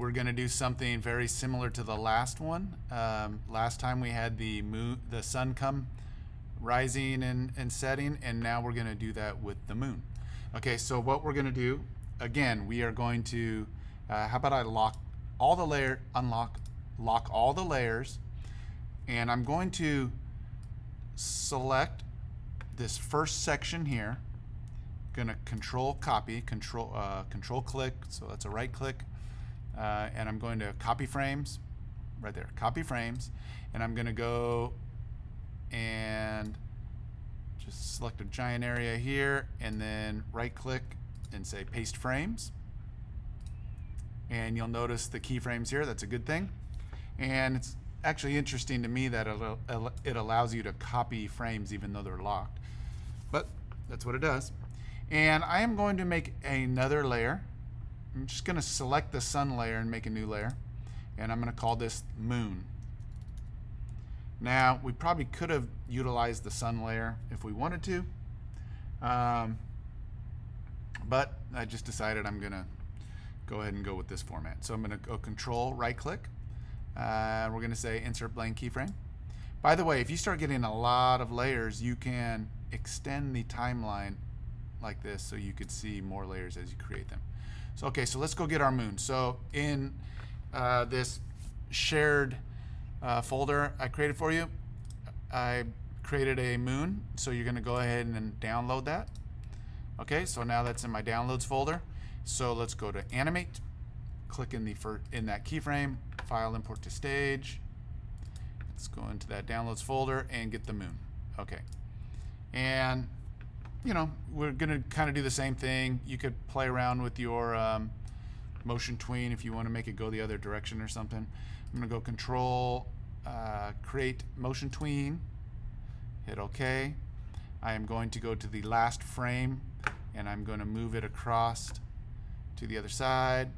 we're going to do something very similar to the last one. Last time we had the sun come rising and setting, and now we're going to do that with the moon. Okay, so what we're going to do, again, we are going to, how about I lock all the lock all the layers, and I'm going to select this first section here. Going to control copy, control click, so that's a right click, and I'm going to copy frames, right there, copy frames, and I'm going to go and just select a giant area here, and then right click and say paste frames, and you'll notice the keyframes here. That's a good thing, and it's actually interesting to me that it allows you to copy frames even though they're locked, but that's what it does. And I am going to make another layer. I'm just going to select the sun layer and make a new layer, and I'm going to call this moon. Now, we probably could have utilized the sun layer if we wanted to, but I just decided I'm going to go ahead and go with this format. So I'm going to go control right click. We're going to say insert blank keyframe. By the way, if you start getting a lot of layers, you can extend the timeline like this so you could see more layers as you create them. So okay, so let's go get our moon. So in this shared folder I created for you, I created a moon, so you're going to go ahead and download that. Okay, so now that's in my downloads folder. So let's go to animate, click in that keyframe, file, import to stage. Let's go into that downloads folder and get the moon. Okay, and you know, we're going to kind of do the same thing. You could play around with your motion tween if you want to make it go the other direction or something. I'm going to go control, create motion tween, hit OK. I am going to go to the last frame, and I'm going to move it across to the other side,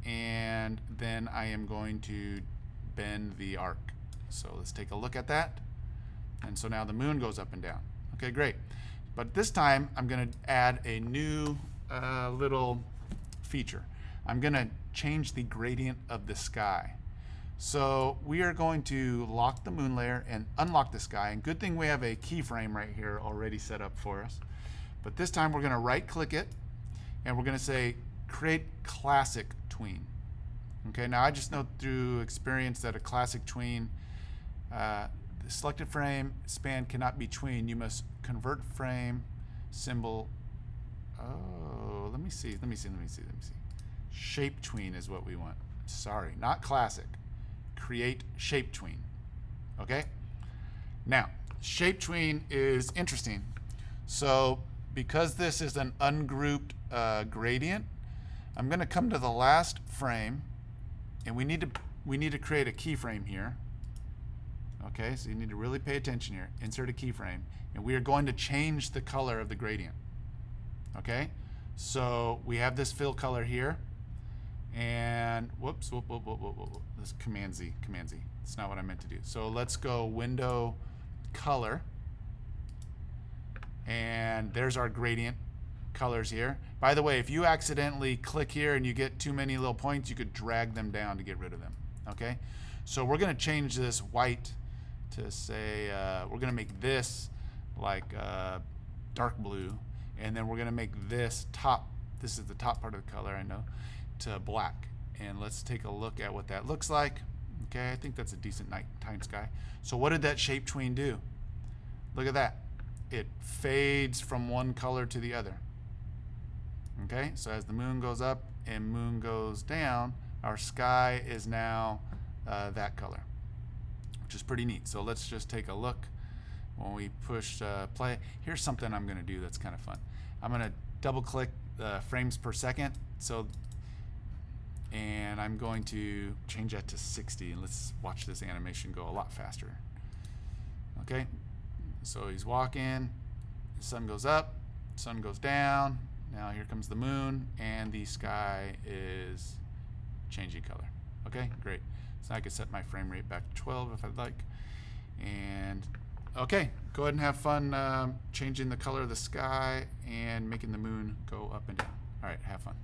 and then I am going to bend the arc. So let's take a look at that. And so now the moon goes up and down. Okay, great. But this time, I'm going to add a new little feature. I'm going to change the gradient of the sky. So we are going to lock the moon layer and unlock the sky. And good thing we have a keyframe right here already set up for us. But this time, we're going to right-click it, and we're going to say Create Classic Tween. Okay, now I just know through experience that a classic tween, the selected frame span cannot be tween. You must convert frame symbol. Oh, let me see. Shape tween is what we want. Sorry, not classic. Create shape tween. Okay? Now, shape tween is interesting. So, because this is an ungrouped gradient, I'm going to come to the last frame, and we need to create a keyframe here. Okay, so you need to really pay attention here. Insert a keyframe, and we are going to change the color of the gradient. Okay, so we have this fill color here, and whoops, this Command Z. That's not what I meant to do. So let's go Window, Color, and there's our gradient colors here. By the way, if you accidentally click here and you get too many little points, you could drag them down to get rid of them. Okay, so we're going to change this white to say, we're going to make this like dark blue, and then we're going to make this top, this is the top part of the color, I know, to black. And let's take a look at what that looks like. Okay, I think that's a decent nighttime sky. So what did that shape tween do? Look at that. It fades from one color to the other. Okay, so as the moon goes up and moon goes down, our sky is now that color, which is pretty neat. So let's just take a look. When we push play, here's something I'm going to do that's kind of fun. I'm going to double click frames per second. And I'm going to change that to 60, and let's watch this animation go a lot faster. Okay, so he's walking, the sun goes up, sun goes down, now here comes the moon, and the sky is changing color. Okay, great. So I can set my frame rate back to 12 if I'd like. And okay, go ahead and have fun changing the color of the sky and making the moon go up and down. All right, have fun.